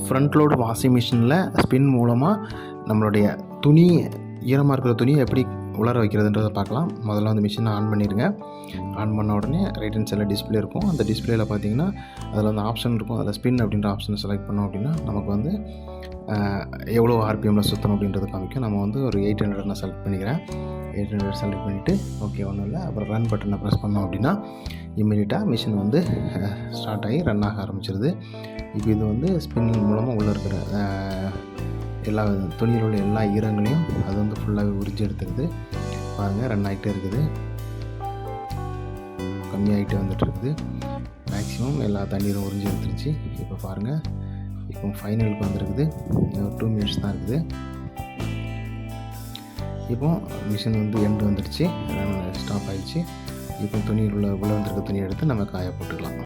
Front load washing மிஷினில் spin மூலமாக நம்மளுடைய துணி ஈரமாக இருக்கிற துணியை எப்படி உலர வைக்கிறதுன்றதை பார்க்கலாம். முதல்ல வந்து மிஷினை ஆன் பண்ணிடுங்க. ஆன் பண்ண உடனே ரைட் ஹேண்ட் சைடில் டிஸ்பிளே இருக்கும். அந்த டிஸ்பிளேயில் பார்த்தீங்கன்னா அதில் வந்து ஆப்ஷன் இருக்கும். அதில் ஸ்பின் அப்படின்ற ஆப்ஷனை செலக்ட் பண்ணோம் அப்படின்னா நமக்கு வந்து எவ்வளோ ஆர்பிஎம்மில் சுற்றணும் அப்படின்றது காமிக்கும். நம்ம வந்து ஒரு 800 நான் செலக்ட் பண்ணிக்கிறேன். 800 செலக்ட் பண்ணிவிட்டு ஓகே ஒன்றும் இல்லை, அப்புறம் ரன் பட்டனை ப்ரெஸ் பண்ணோம் அப்படின்னா இம்மிடியட்டாக மிஷின் வந்து ஸ்டார்ட் ஆகி ரன் ஆக ஆரம்பிச்சிருது. இப்போ இது வந்து ஸ்பின் மூலமாக உள்ளே இருக்கிற எல்லா துணியில் உள்ள எல்லா ஈரங்களையும் அது வந்து ஃபுல்லாகவே உறிஞ்சி எடுத்துருது. பாருங்கள், ரன் ஆகிட்டே இருக்குது, கம்மியாகிட்டே வந்துட்டு இருக்குது. மேக்ஸிமம் எல்லா தண்ணீரும் உறிஞ்சி எடுத்துருச்சு. இப்போ பாருங்கள், இப்போ ஃபைனலுக்கு வந்துருக்குது. 2 மினிட்ஸ் தான் இருக்குது. இப்போ மிஷின் வந்து எண்டு வந்துடுச்சு, ஸ்டாப் ஆகிடுச்சு. இப்போ துணியில் உள்ள வந்துருக்க துணியை எடுத்து நம்ம காய போட்டுக்கலாம்.